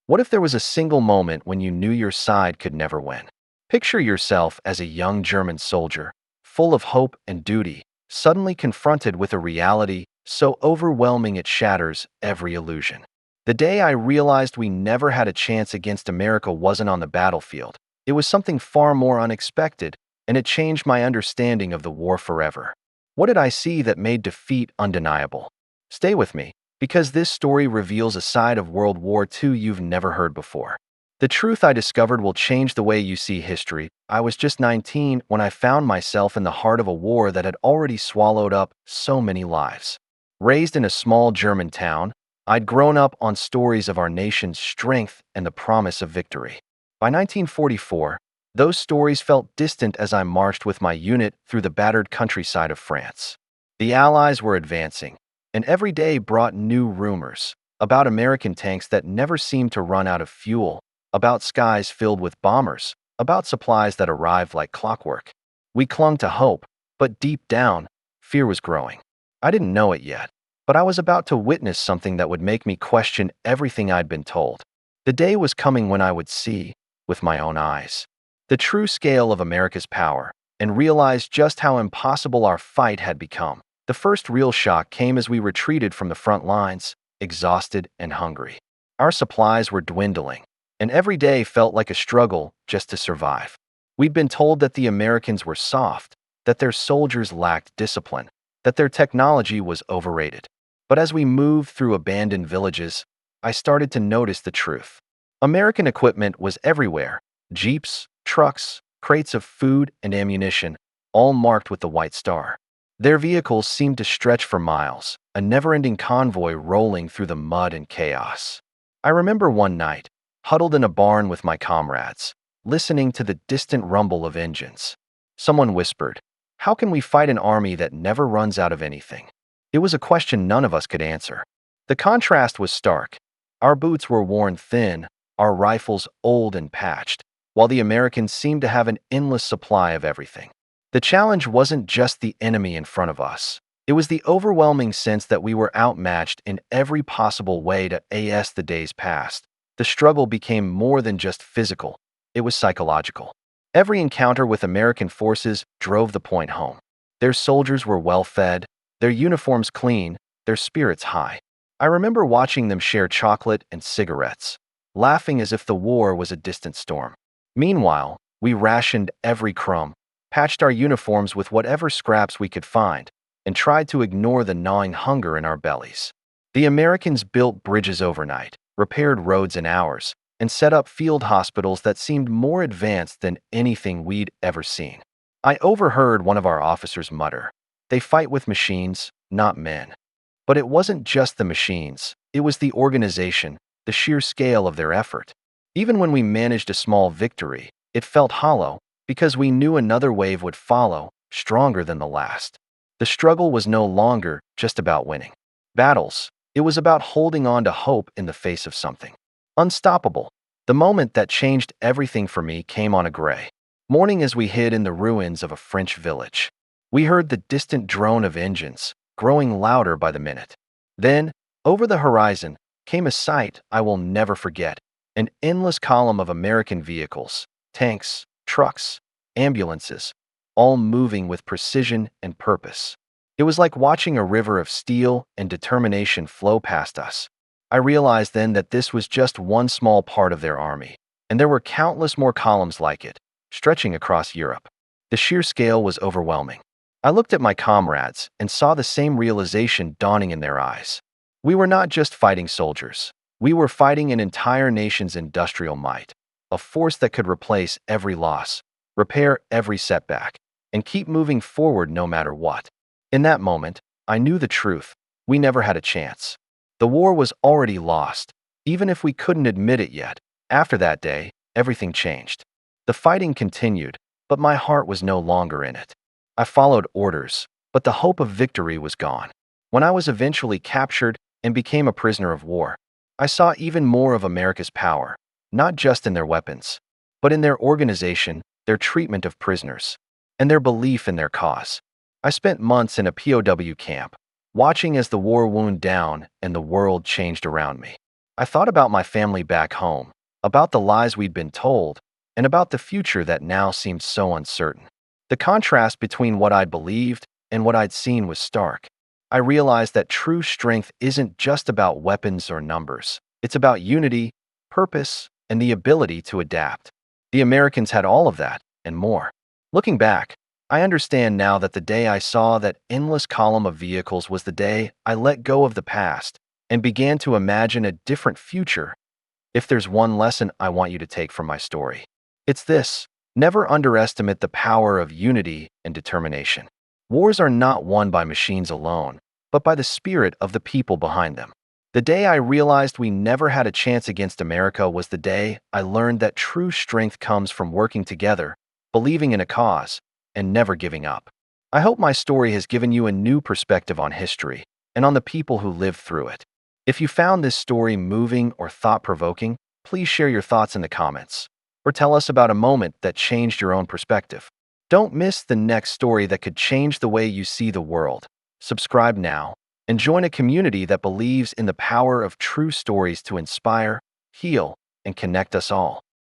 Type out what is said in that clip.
What if there was a single moment when you knew your side could never win? Picture yourself as a young German soldier, full of hope and duty, suddenly confronted with a reality so overwhelming it shatters every illusion. The day I realized we never had a chance against America wasn't on the battlefield. It was something far more unexpected, and it changed my understanding of the war forever. What did I see that made defeat undeniable? Stay with me, because this story reveals a side of World War II you've never heard before. The truth I discovered will change the way you see history. I was just 19 when I found myself in the heart of a war that had already swallowed up so many lives. Raised in a small German town, I'd grown up on stories of our nation's strength and the promise of victory. By 1944, those stories felt distant as I marched with my unit through the battered countryside of France. The Allies were advancing, and every day brought new rumors about American tanks that never seemed to run out of fuel, about skies filled with bombers, about supplies that arrived like clockwork. We clung to hope, but deep down, fear was growing. I didn't know it yet, but I was about to witness something that would make me question everything I'd been told. The day was coming when I would see, with my own eyes, the true scale of America's power, and realize just how impossible our fight had become. The first real shock came as we retreated from the front lines, exhausted and hungry. Our supplies were dwindling, and every day felt like a struggle just to survive. We'd been told that the Americans were soft, that their soldiers lacked discipline, that their technology was overrated. But as we moved through abandoned villages, I started to notice the truth. American equipment was everywhere: jeeps, trucks, crates of food and ammunition, all marked with the white star. Their vehicles seemed to stretch for miles, a never-ending convoy rolling through the mud and chaos. I remember one night, huddled in a barn with my comrades, listening to the distant rumble of engines. Someone whispered, "How can we fight an army that never runs out of anything?" It was a question none of us could answer. The contrast was stark. Our boots were worn thin, our rifles old and patched, while the Americans seemed to have an endless supply of everything. The challenge wasn't just the enemy in front of us. It was the overwhelming sense that we were outmatched in every possible way. As the days passed, the struggle became more than just physical, it was psychological. Every encounter with American forces drove the point home. Their soldiers were well-fed, their uniforms clean, their spirits high. I remember watching them share chocolate and cigarettes, laughing as if the war was a distant storm. Meanwhile, we rationed every crumb, patched our uniforms with whatever scraps we could find, and tried to ignore the gnawing hunger in our bellies. The Americans built bridges overnight, repaired roads in hours, and set up field hospitals that seemed more advanced than anything we'd ever seen. I overheard one of our officers mutter, "They fight with machines, not men." But it wasn't just the machines, it was the organization, the sheer scale of their effort. Even when we managed a small victory, it felt hollow, because we knew another wave would follow, stronger than the last. The struggle was no longer just about winning battles. It was about holding on to hope in the face of something unstoppable. The moment that changed everything for me came on a gray morning as we hid in the ruins of a French village. We heard the distant drone of engines, growing louder by the minute. Then, over the horizon, came a sight I will never forget: an endless column of American vehicles, tanks, trucks, ambulances, all moving with precision and purpose. It was like watching a river of steel and determination flow past us. I realized then that this was just one small part of their army, and there were countless more columns like it, stretching across Europe. The sheer scale was overwhelming. I looked at my comrades and saw the same realization dawning in their eyes. We were not just fighting soldiers. We were fighting an entire nation's industrial might, a force that could replace every loss, repair every setback, and keep moving forward no matter what. In that moment, I knew the truth. We never had a chance. The war was already lost, even if we couldn't admit it yet. After that day, everything changed. The fighting continued, but my heart was no longer in it. I followed orders, but the hope of victory was gone. When I was eventually captured and became a prisoner of war, I saw even more of America's power, not just in their weapons, but in their organization, their treatment of prisoners, and their belief in their cause. I spent months in a POW camp, watching as the war wound down and the world changed around me. I thought about my family back home, about the lies we'd been told, and about the future that now seemed so uncertain. The contrast between what I'd believed and what I'd seen was stark. I realized that true strength isn't just about weapons or numbers. It's about unity, purpose, and the ability to adapt. The Americans had all of that, and more. Looking back, I understand now that the day I saw that endless column of vehicles was the day I let go of the past and began to imagine a different future. If there's one lesson I want you to take from my story, it's this: never underestimate the power of unity and determination. Wars are not won by machines alone, but by the spirit of the people behind them. The day I realized we never had a chance against America was the day I learned that true strength comes from working together, believing in a cause, and never giving up. I hope my story has given you a new perspective on history and on the people who lived through it. If you found this story moving or thought-provoking, please share your thoughts in the comments, or tell us about a moment that changed your own perspective. Don't miss the next story that could change the way you see the world. Subscribe now and join a community that believes in the power of true stories to inspire, heal, and connect us all.